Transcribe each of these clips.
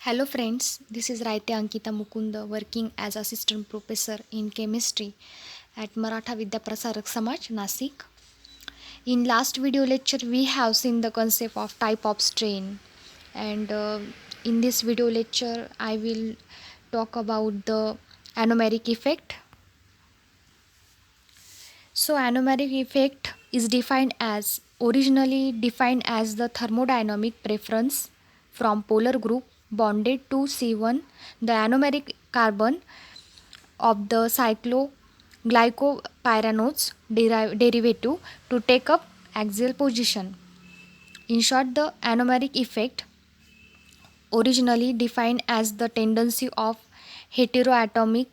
Hello friends, this is Raite Ankita Mukunda working as assistant professor in chemistry at Maratha Vidya Prasarak Samaj, Nasik. In last video lecture we have seen the concept of type of strain and in this video lecture I will talk about the anomeric effect. So anomeric effect is originally defined as the thermodynamic preference from polar group bonded to C1, the anomeric carbon of the cycloglycopyranose's derivative to take up axial position. In short, the anomeric effect, originally defined as the tendency of heteroatomic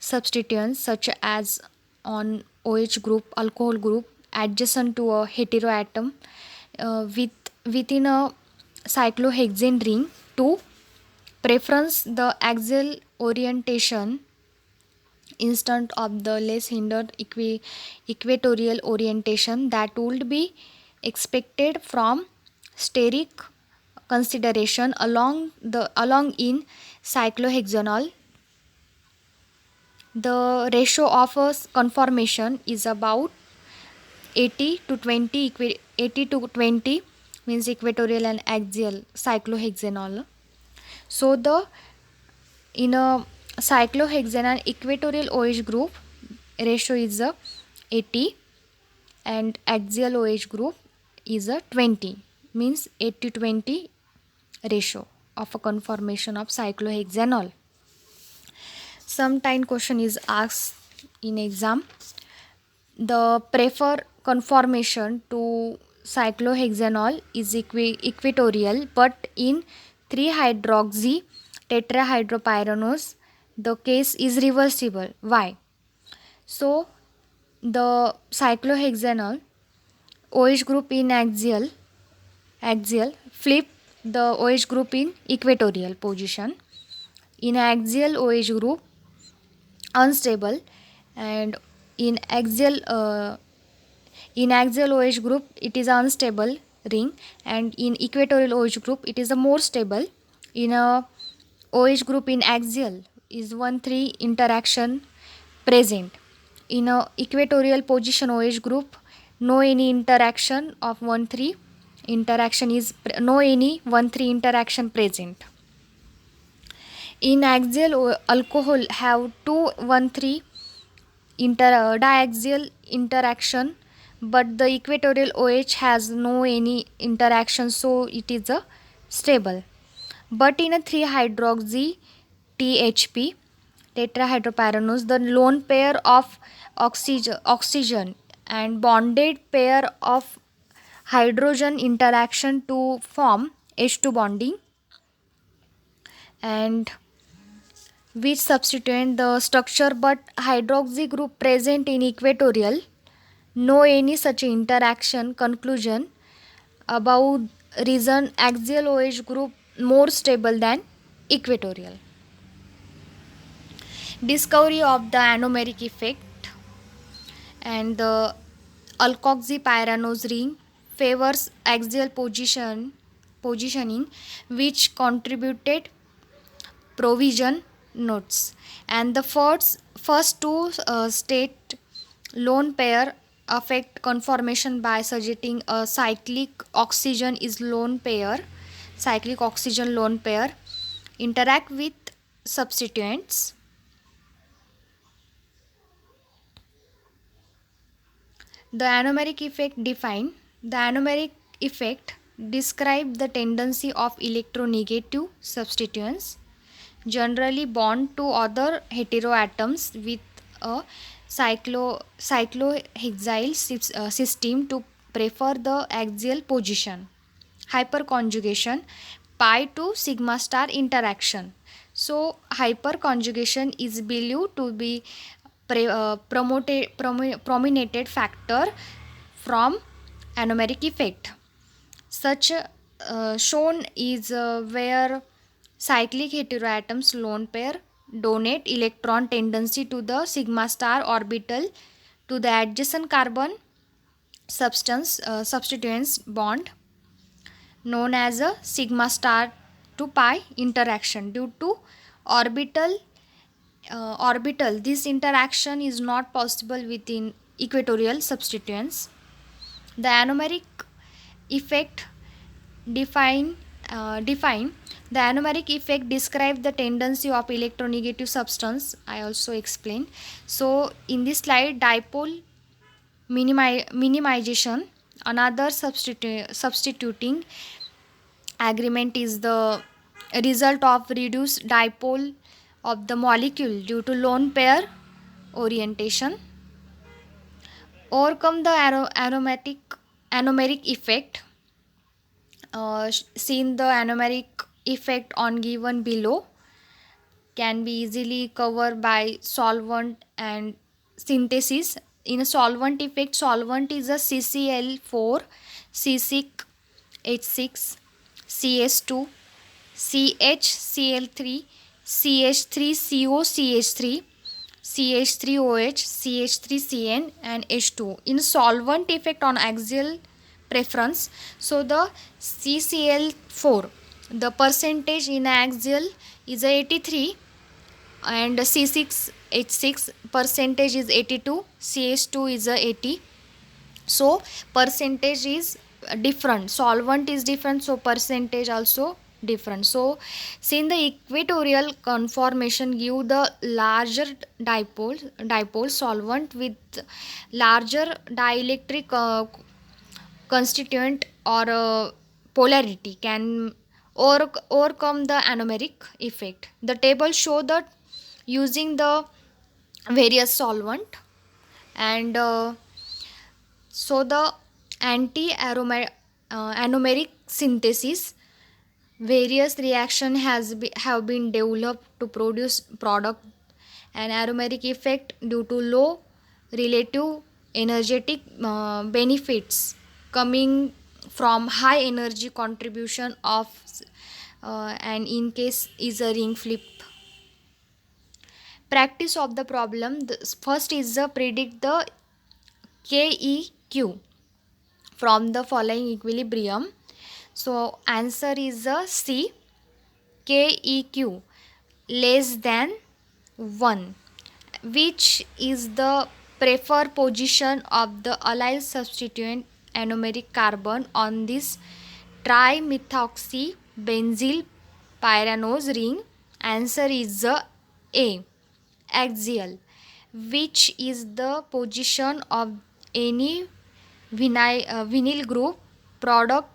substituents such as on OH group, alcohol group adjacent to a heteroatom within a cyclohexane ring to preference the axial orientation instead of the less hindered equatorial orientation that would be expected from steric consideration along in cyclohexanol. The ratio of a conformation is about 80 to 20 means equatorial and axial cyclohexanol. So the in a cyclohexane equatorial OH group ratio is a 80 and axial OH group is a 20 means 80-20 ratio of a conformation of cyclohexanol. Sometime question is asked in exam. The prefer conformation to cyclohexanol is equatorial, but in 3-hydroxy tetrahydropyranose the case is reversible. Why? So the cyclohexanol OH group in axial flip the OH group in equatorial position. In axial OH group unstable, and in axial OH group it is unstable ring, and in equatorial OH group it is a more stable. In a OH group in axial is 1,3 interaction present. In a equatorial position OH group no any interaction of 1,3 interaction is no any 1,3 interaction present. In axial alcohol have 2,1,3 diaxial interaction, but the equatorial OH has no any interaction, so it is a stable. But in a 3-hydroxy THP tetrahydropyranose, the lone pair of oxygen and bonded pair of hydrogen interaction to form H2 bonding, and which substitute the structure, but hydroxy group present in equatorial no any such interaction. Conclusion about reason axial OH group more stable than equatorial. Discovery of the anomeric effect, and the alkoxypyranose ring favors axial positioning, which contributed provision notes, and the first two state lone pair affect conformation by suggesting a cyclic oxygen lone pair interact with substituents. The anomeric effect describe the tendency of electronegative substituents generally bond to other heteroatoms with a cyclohexyl system to prefer the axial position. Hyperconjugation pi to sigma star interaction. So hyperconjugation is believed to be prominent factor from anomeric effect. Such shown is where cyclic heteroatoms lone pair donate electron tendency to the sigma star orbital to the adjacent carbon substituents bond known as a sigma star to pi interaction due to orbital orbital. This interaction is not possible within equatorial substituents. The anomeric effect define define the anomeric effect describe the tendency of electronegative substance. I also explained. So in this slide, dipole minimization, another substituting agreement is the result of reduced dipole of the molecule due to lone pair orientation. Overcome the anomeric effect. Seen the anomeric effect on given below can be easily covered by solvent and synthesis. In a solvent effect, solvent is a CCl4, C6H6, CS2, CHCl3, CH3COCH3, CH3OH, CH3CN and H2. In solvent effect on axial preference, so the CCl4, the percentage in axial is 83 and C6H6 percentage is 82, CH2 is 80. So percentage is different, solvent is different, so percentage also different. So since the equatorial conformation give the larger dipole solvent with larger dielectric constituent or polarity can overcome the anomeric effect. The table show that using the various solvent and so the anomeric synthesis, various reaction have been developed to produce product. An anomeric effect due to low relative energetic benefits coming from high energy contribution of and in case is a ring flip. Practice of the problem. First is the predict the KEQ from the following equilibrium. So answer is a C, KEQ less than 1, which is the preferred position of the allyl substituent anomeric carbon on this trimethoxy benzyl pyranose ring. Answer is A, axial, which is the position of any vinyl group product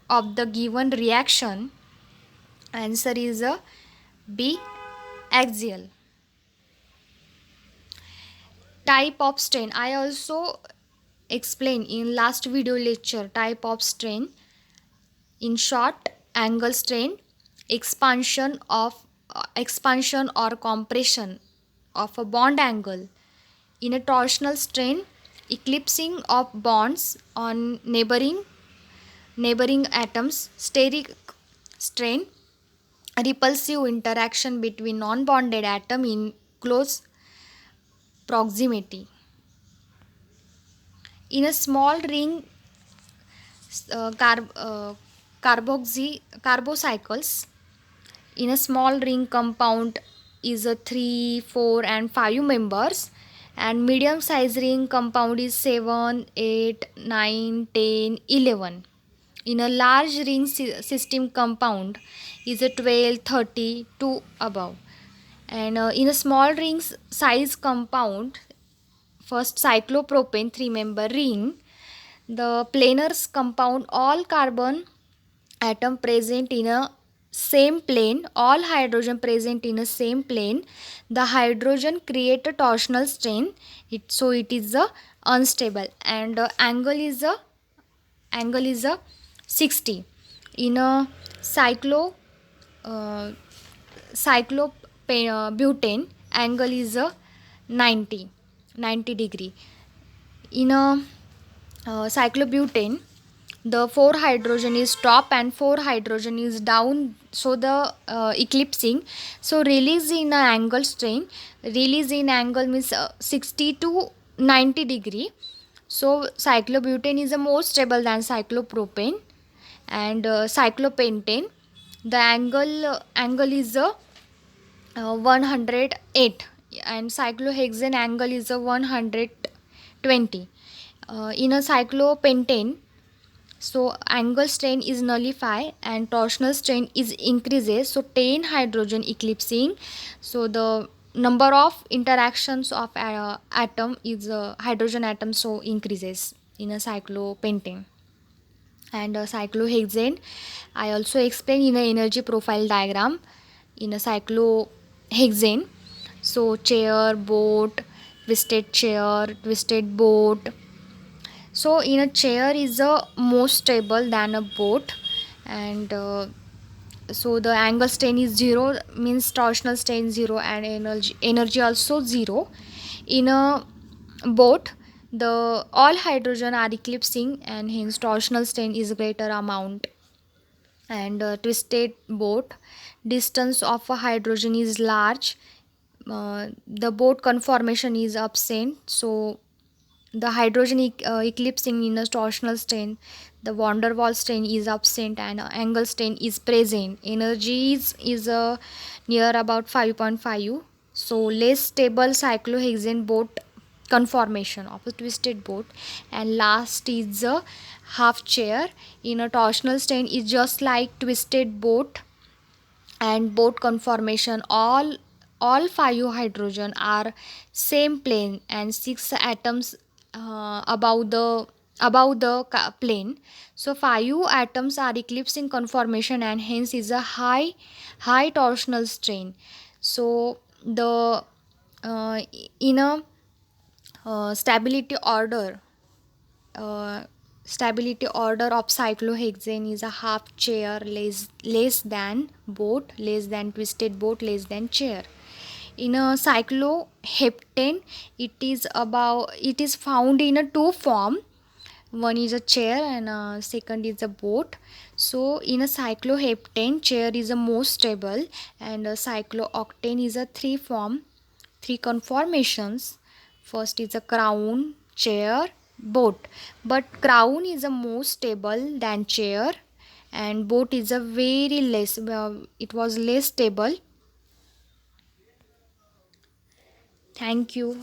of the given reaction. Answer is B, axial. Type of strain. I also explained in last video lecture type of strain. In short, angle strain, expansion or compression of a bond angle. In a torsional strain, eclipsing of bonds on neighboring atoms. Steric strain, repulsive interaction between non-bonded atom in close proximity. In a small ring carbocycles, in a small ring compound is a 3, 4 and 5 members, and medium size ring compound is 7, 8, 9, 10, 11. In a large ring system compound is a 12, 30 to above. And in a small ring size compound, first cyclopropane 3 member ring, the planar compound, all carbon atom present in a same plane, all hydrogen present in a same plane. The hydrogen create a torsional strain, so it is unstable, and angle is a 60. In a cyclobutane, angle is a 90 degree. In a cyclobutane, the 4 hydrogen is top and 4 hydrogen is down, so the eclipsing, so release in angle strain, release in angle means 60 to 90 degree. So cyclobutane is more stable than cyclopropane. And cyclopentane, The angle is 108, and cyclohexane angle is 120. In a cyclopentane, so angle strain is nullify and torsional strain is increases, so 10 hydrogen eclipsing, so the number of interactions of atom is hydrogen atom, so increases in a cyclopentane. And cyclohexane I also explain in a energy profile diagram in a cyclohexane. So chair, boat, twisted chair, twisted boat. So in a chair is a more stable than a boat, and so the angle strain is 0, means torsional strain 0, and energy also 0. In a boat, the all hydrogen are eclipsing, and hence torsional strain is greater amount. And twisted boat, distance of a hydrogen is large, the boat conformation is absent, so the hydrogen eclipsing in a torsional strain, the van der Waals strain is absent, and angle strain is present. Energy is near about 5.5. So less stable cyclohexane boat conformation of a twisted boat. And last is a half chair in a torsional strain is just like twisted boat, and boat conformation, all five hydrogen are same plane and six atoms above the plane. So five atoms are eclipsing conformation, and hence is a high torsional strain. So the in a stability order, uh, stability order of cyclohexane is a half chair, less than boat, less than twisted boat, less than chair. In a cycloheptane, it is found in a two form. One is a chair, and second is a boat. So in a cycloheptane, chair is a most stable, and a cyclooctane is a three form, three conformations. First is a crown, chair, boat. But crown is a more stable than chair, and boat is a very less, it was less stable. Thank you.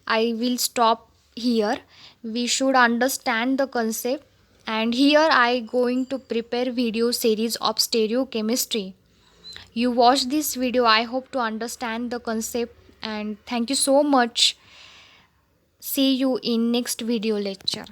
I will stop here. We should understand the concept, and here I going to prepare video series of stereochemistry. You watch this video, I hope to understand the concept, and thank you so much. See you in next video lecture.